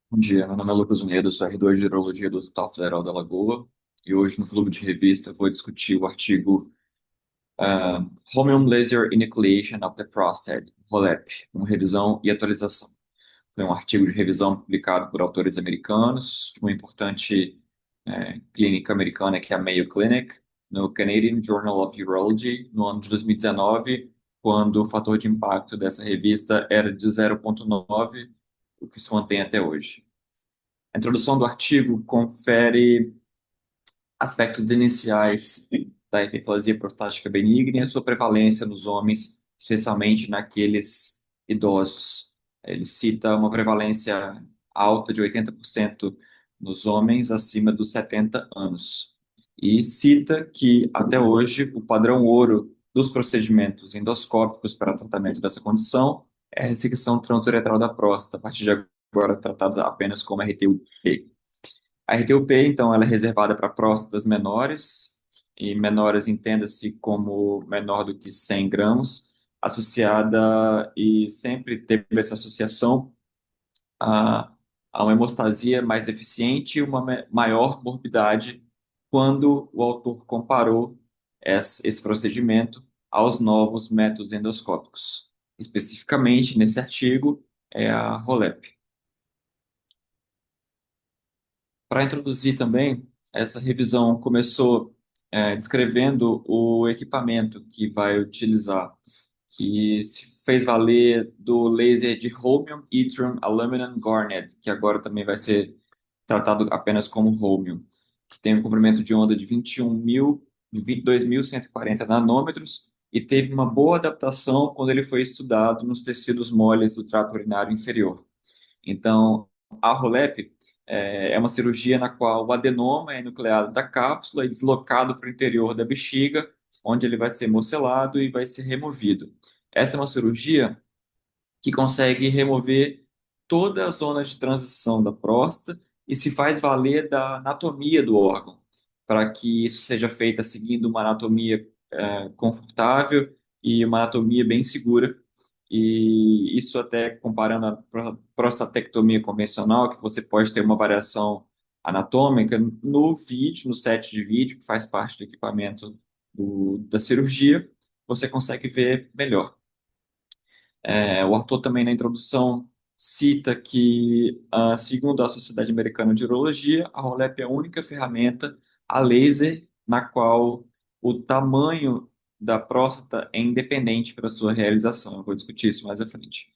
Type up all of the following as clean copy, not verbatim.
Bom dia, meu nome é Lucas Unido, sou R2 de Urologia do Hospital Federal da Lagoa e hoje no Clube de Revista eu vou discutir o artigo Holmium Laser Enucleation of the Prostate, ROLEP, uma revisão e atualização. Foi um artigo de revisão publicado por autores americanos, de uma importante clínica americana que é a Mayo Clinic, no Canadian Journal of Urology, no ano de 2019, quando o fator de impacto dessa revista era de 0,9, o que se mantém até hoje. A introdução do artigo confere aspectos iniciais da hiperplasia prostática benigna e a sua prevalência nos homens, especialmente naqueles idosos. Ele cita uma prevalência alta de 80% nos homens acima dos 70 anos. E cita que, até hoje, o padrão ouro dos procedimentos endoscópicos para tratamento dessa condição é a ressecção transuretral da próstata, a partir de agora tratada apenas como RTUP. A RTUP, então, ela é reservada para próstatas menores, e menores entenda-se como menor do que 100 gramas, associada e sempre teve essa associação a, a uma hemostasia mais eficiente e uma maior morbidade quando o autor comparou esse procedimento aos novos métodos endoscópicos. Especificamente, nesse artigo, é a ROLEP. Para introduzir também, essa revisão começou descrevendo o equipamento que vai utilizar, que se fez valer do laser de Holmium Yttrium Aluminum Garnet, que agora também vai ser tratado apenas como Holmium, que tem um comprimento de onda de 22.140 nanômetros e teve uma boa adaptação quando ele foi estudado nos tecidos moles do trato urinário inferior. Então, a ROLEP é uma cirurgia na qual o adenoma é nucleado da cápsula e deslocado para o interior da bexiga, onde ele vai ser mocelado e vai ser removido. Essa é uma cirurgia que consegue remover toda a zona de transição da próstata e se faz valer da anatomia do órgão, para que isso seja feito seguindo uma anatomia confortável e uma anatomia bem segura. E isso até comparando a prostatectomia convencional, que você pode ter uma variação anatômica no vídeo, no set de vídeo, que faz parte do equipamento da cirurgia, você consegue ver melhor. O autor também na introdução cita que, segundo a Sociedade Americana de Urologia, a ROLEP é a única ferramenta a laser na qual o tamanho da próstata é independente para sua realização. Eu vou discutir isso mais à frente.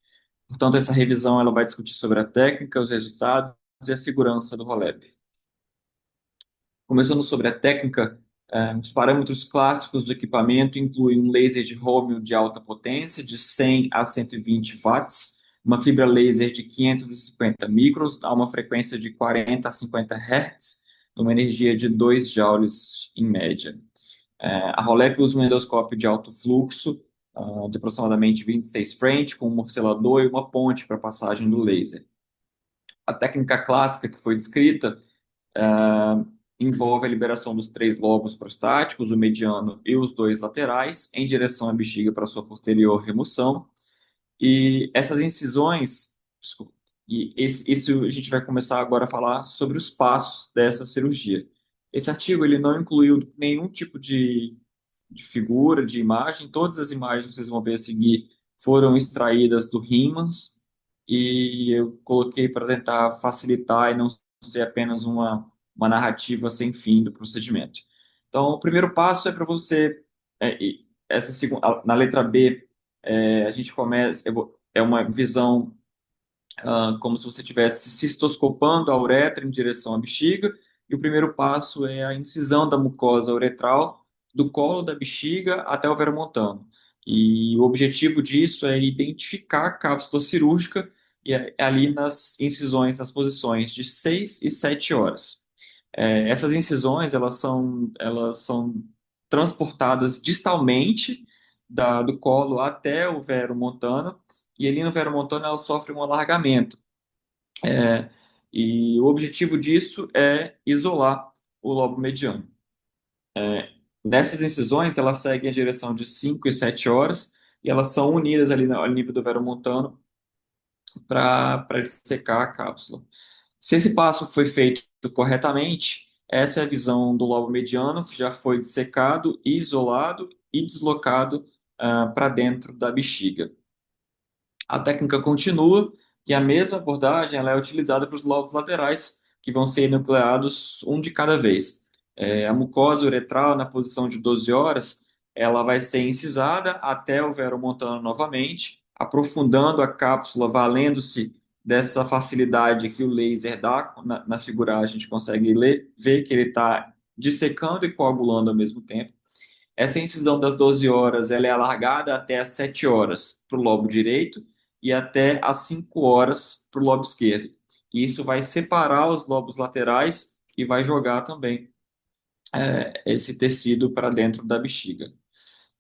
Portanto, essa revisão ela vai discutir sobre a técnica, os resultados e a segurança do ROLEP. Começando sobre a técnica, os parâmetros clássicos do equipamento incluem um laser de Holmium de alta potência, de 100 a 120 watts, uma fibra laser de 550 microns, a uma frequência de 40 a 50 Hz, uma energia de 2 joules em média. A Rolep usa um endoscópio de alto fluxo, de aproximadamente 26 French, com um morcelador e uma ponte para passagem do laser. A técnica clássica que foi descrita ah, envolve a liberação dos três lobos prostáticos, o mediano e os dois laterais, em direção à bexiga para sua posterior remoção. E essas incisões, desculpa, isso a gente vai começar agora a falar sobre os passos dessa cirurgia. Esse artigo ele não incluiu nenhum tipo de figura, de imagem. Todas as imagens que vocês vão ver a seguir foram extraídas do Riemanns e eu coloquei para tentar facilitar e não ser apenas uma narrativa sem fim do procedimento. Então, o primeiro passo é para você, essa segunda, na letra B, a gente começa, é uma visão como se você estivesse cistoscopando a uretra em direção à bexiga, e o primeiro passo é a incisão da mucosa uretral do colo da bexiga até o veromontano. E o objetivo disso é identificar a cápsula cirúrgica e é ali nas incisões, nas posições de 6 e 7 horas. Essas incisões, elas são transportadas distalmente do colo até o veromontano, e ali no veromontano ela sofre um alargamento. É, e o objetivo disso é isolar o lobo mediano. Nessas incisões, elas seguem a direção de 5 e 7 horas e elas são unidas ali ao nível do veromontano para dissecar a cápsula. Se esse passo foi feito corretamente, essa é a visão do lobo mediano, que já foi dissecado, isolado e deslocado para dentro da bexiga. A técnica continua e a mesma abordagem ela é utilizada para os lobos laterais, que vão ser enucleados um de cada vez. A mucosa uretral, na posição de 12 horas, ela vai ser incisada até o veromontano novamente, aprofundando a cápsula, valendo-se dessa facilidade que o laser dá na figura, a gente consegue ver que ele está dissecando e coagulando ao mesmo tempo. Essa incisão das 12 horas ela é alargada até as 7 horas para o lobo direito e até as 5 horas para o lobo esquerdo. E isso vai separar os lobos laterais e vai jogar também esse tecido para dentro da bexiga.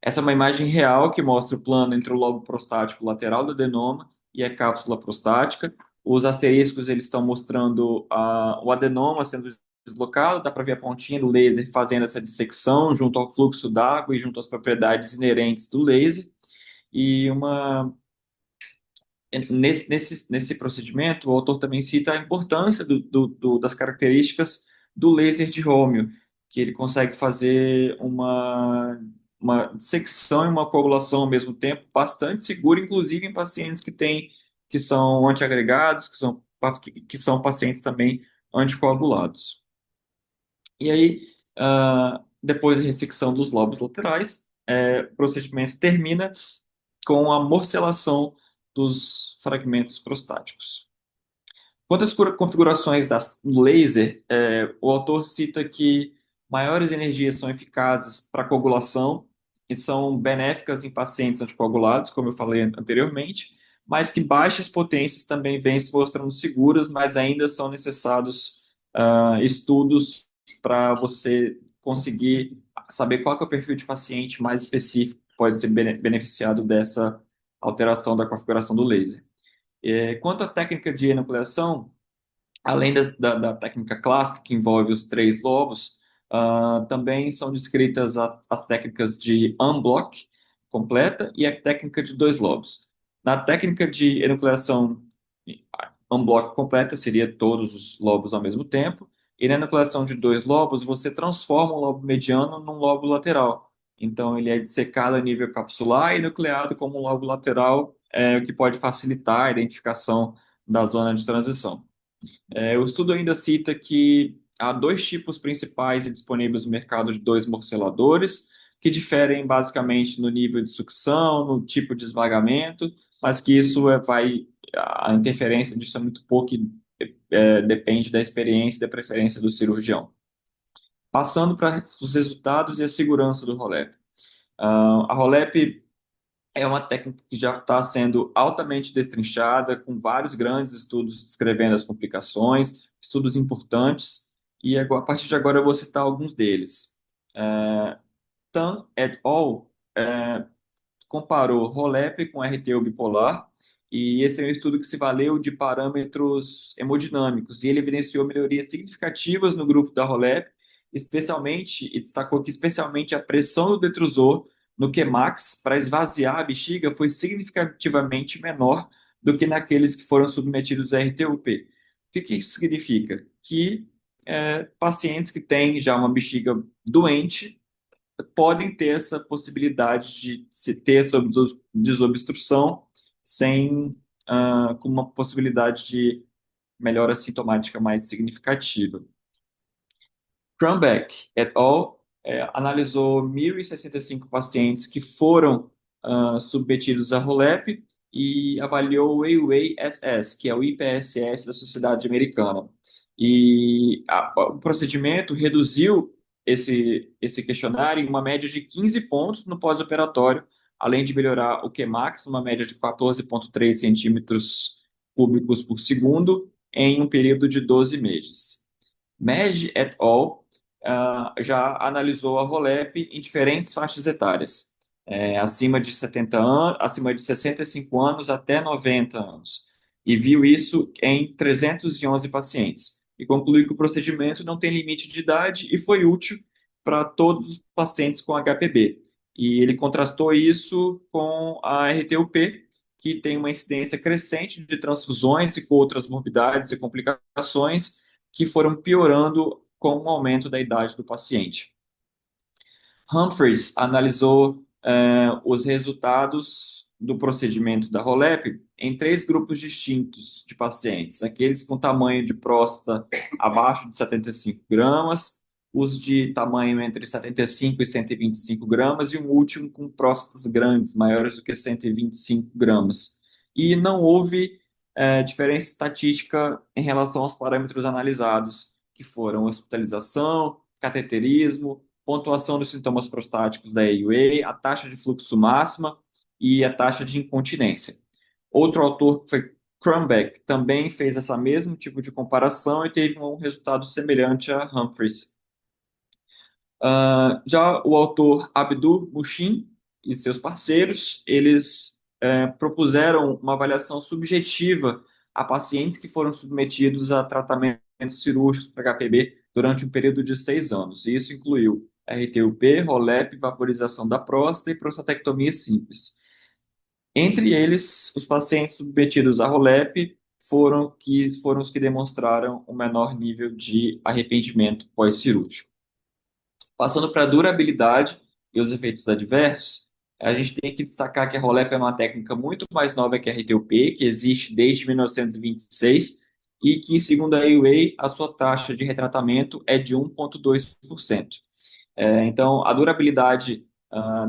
Essa é uma imagem real que mostra o plano entre o lobo prostático lateral do adenoma e a cápsula prostática. Os asteriscos eles estão mostrando o adenoma sendo deslocado, dá para ver a pontinha do laser fazendo essa dissecção junto ao fluxo d'água e junto às propriedades inerentes do laser. E nesse procedimento, o autor também cita a importância das características do laser de Rômio, que ele consegue fazer uma secção e uma coagulação ao mesmo tempo bastante segura, inclusive em pacientes que são antiagregados, que são pacientes também anticoagulados. E aí, depois da ressecção dos lobos laterais, o procedimento termina com a morcelação dos fragmentos prostáticos. Quanto às configurações do laser, o autor cita que maiores energias são eficazes para coagulação e são benéficas em pacientes anticoagulados, como eu falei anteriormente, mas que baixas potências também vêm se mostrando seguras, mas ainda são necessários estudos para você conseguir saber qual que é o perfil de paciente mais específico que pode ser beneficiado dessa alteração da configuração do laser. Quanto à técnica de enucleação, além da técnica clássica, que envolve os três lobos, também são descritas as técnicas de unblock completa e a técnica de dois lobos. Na técnica de enucleação unblock completa, seria todos os lobos ao mesmo tempo, e na enucleação de dois lobos, você transforma um lobo mediano num lobo lateral. Então, ele é dissecado a nível capsular e nucleado como um lobo lateral, o que pode facilitar a identificação da zona de transição. O estudo ainda cita que há dois tipos principais disponíveis no mercado de dois morceladores, que diferem basicamente no nível de sucção, no tipo de esvagamento, mas que a interferência disso é muito pouco e depende da experiência e da preferência do cirurgião. Passando para os resultados e a segurança do ROLEP. A ROLEP é uma técnica que já está sendo altamente destrinchada, com vários grandes estudos descrevendo as complicações, estudos importantes, e agora, a partir de agora eu vou citar alguns deles. Tan et al. Comparou ROLEP com RTU bipolar, e esse é um estudo que se valeu de parâmetros hemodinâmicos, e ele evidenciou melhorias significativas no grupo da ROLEP, especialmente, e destacou que especialmente a pressão do detrusor no Qmax para esvaziar a bexiga foi significativamente menor do que naqueles que foram submetidos a RTUP. O que isso significa? Que pacientes que têm já uma bexiga doente podem ter essa possibilidade de se ter essa desobstrução com uma possibilidade de melhora sintomática mais significativa. Cranbeck et al. Analisou 1.065 pacientes que foram submetidos a ROLEP e avaliou o AWAY-SS, que é o IPSS da Sociedade Americana. E o procedimento reduziu esse questionário em uma média de 15 pontos no pós-operatório, além de melhorar o Qmax numa média de 14,3 centímetros cúbicos por segundo em um período de 12 meses. Meg et al. Já analisou a ROLEP em diferentes faixas etárias, acima de 70 anos, acima de 65 anos até 90 anos, e viu isso em 311 pacientes, e concluiu que o procedimento não tem limite de idade e foi útil para todos os pacientes com HPB. E ele contrastou isso com a RTUP, que tem uma incidência crescente de transfusões e com outras morbidades e complicações que foram piorando com o aumento da idade do paciente. Humphreys analisou os resultados do procedimento da ROLEP em três grupos distintos de pacientes: aqueles com tamanho de próstata abaixo de 75 gramas, os de tamanho entre 75 e 125 gramas, e um último com próstatas grandes, maiores do que 125 gramas. E não houve diferença estatística em relação aos parâmetros analisados, que foram hospitalização, cateterismo, pontuação dos sintomas prostáticos da AUA, a taxa de fluxo máxima e a taxa de incontinência. Outro autor, que foi Crumbeck, também fez esse mesmo tipo de comparação e teve um resultado semelhante a Humphreys. Já o autor Abdul Mushin e seus parceiros, eles propuseram uma avaliação subjetiva a pacientes que foram submetidos a tratamentos cirúrgicos para HPB durante um período de 6 anos. E isso incluiu RTUP, ROLEP, vaporização da próstata e prostatectomia simples. Entre eles, os pacientes submetidos a ROLEP foram os que demonstraram o menor nível de arrependimento pós-cirúrgico. Passando para a durabilidade e os efeitos adversos, a gente tem que destacar que a ROLEP é uma técnica muito mais nova que a RTUP, que existe desde 1926, e que, segundo a AUA, a sua taxa de retratamento é de 1,2%. Então, a durabilidade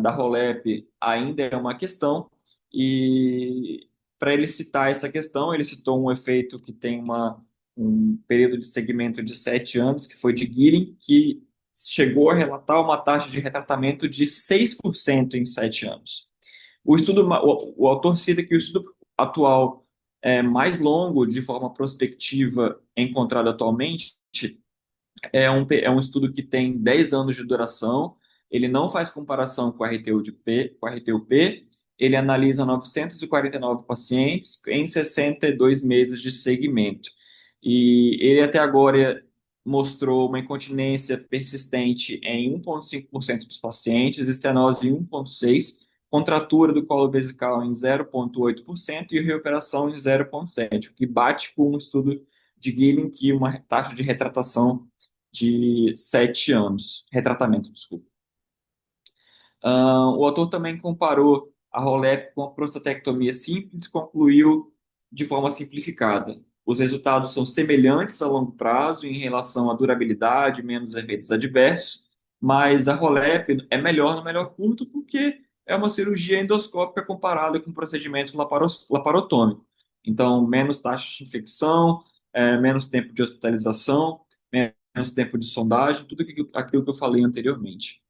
da ROLEP ainda é uma questão, e para ele citar essa questão, ele citou um efeito que tem um período de segmento de 7 anos, que foi de Guirin, que chegou a relatar uma taxa de retratamento de 6% em 7 anos. O autor cita que o estudo atual mais longo, de forma prospectiva, encontrado atualmente, é um estudo que tem 10 anos de duração. Ele não faz comparação com a RTUP, ele analisa 949 pacientes em 62 meses de segmento. E ele até agora mostrou uma incontinência persistente em 1,5% dos pacientes, estenose em 1,6%, contratura do colo vesical em 0,8% e reoperação em 0,7%, o que bate com um estudo de Gilling, que uma taxa de retratação de 7 anos. Retratamento, desculpa. O autor também comparou a ROLEP com a prostatectomia simples e concluiu de forma simplificada. Os resultados são semelhantes a longo prazo em relação à durabilidade, menos efeitos adversos, mas a ROLEP é melhor no melhor curto porque é uma cirurgia endoscópica comparada com um procedimento laparotômico. Então, menos taxa de infecção, menos tempo de hospitalização, menos tempo de sondagem, tudo aquilo que eu falei anteriormente.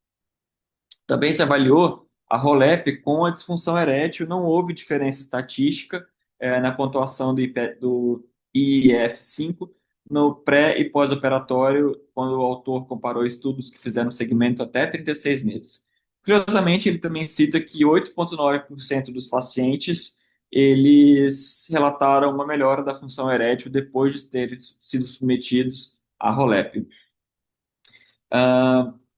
Também se avaliou a ROLEP com a disfunção erétil, não houve diferença estatística na pontuação do IIF-5 no pré e pós-operatório, quando o autor comparou estudos que fizeram segmento até 36 meses. Curiosamente, ele também cita que 8,9% dos pacientes eles relataram uma melhora da função erétil depois de terem sido submetidos à ROLEP.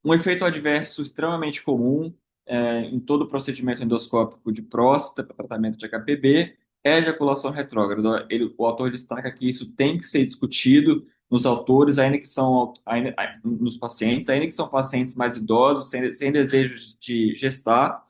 Um efeito adverso extremamente comum em todo procedimento endoscópico de próstata para tratamento de HPB é a ejaculação retrógrada. O autor destaca que isso tem que ser discutido nos autores, nos pacientes, ainda que são pacientes mais idosos, sem desejo de gestar.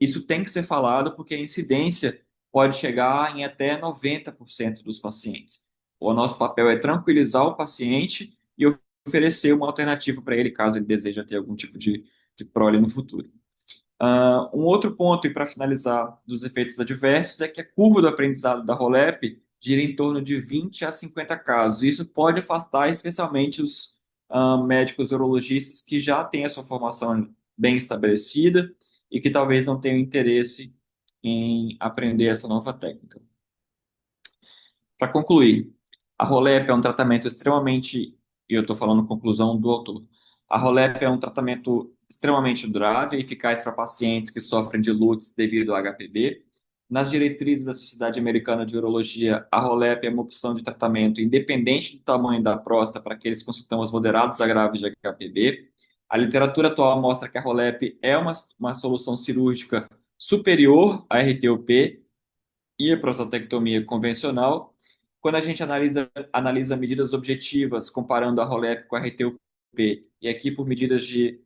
Isso tem que ser falado porque a incidência pode chegar em até 90% dos pacientes. O nosso papel é tranquilizar o paciente e oferecer uma alternativa para ele, caso ele deseja ter algum tipo de prole no futuro. Um outro ponto, e para finalizar, dos efeitos adversos, é que a curva do aprendizado da ROLEP gira em torno de 20 a 50 casos. Isso pode afastar especialmente os médicos urologistas que já têm a sua formação bem estabelecida e que talvez não tenham interesse em aprender essa nova técnica. Para concluir, a ROLEP é um tratamento extremamente, e eu estou falando conclusão do autor, a ROLEP é um tratamento extremamente durável e eficaz para pacientes que sofrem de LUTS devido ao HPV. Nas diretrizes da Sociedade Americana de Urologia, a ROLEP é uma opção de tratamento independente do tamanho da próstata para aqueles com sintomas moderados a graves de HPV. A literatura atual mostra que a ROLEP é uma solução cirúrgica superior à RTUP, e a prostatectomia convencional. Quando a gente analisa medidas objetivas, comparando a ROLEP com a RTUP, e aqui por medidas de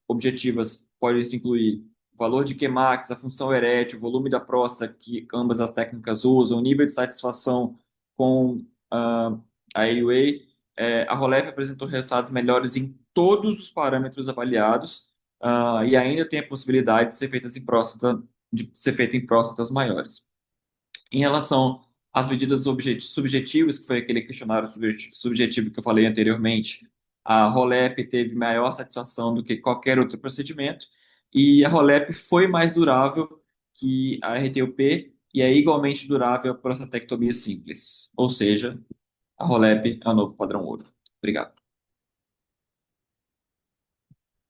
objetivas, pode isso incluir o valor de Qmax, a função erétil, o volume da próstata que ambas as técnicas usam, o nível de satisfação com a AUA. A ROLEP apresentou resultados melhores em todos os parâmetros avaliados, e ainda tem a possibilidade de ser feitas em próstata, de ser feita em próstatas maiores. Em relação às medidas subjetivas, que foi aquele questionário subjetivo que eu falei anteriormente, a ROLEP teve maior satisfação do que qualquer outro procedimento, e a ROLEP foi mais durável que a RTUP e é igualmente durável a prostatectomia simples. Ou seja, a ROLEP é o novo padrão ouro. Obrigado.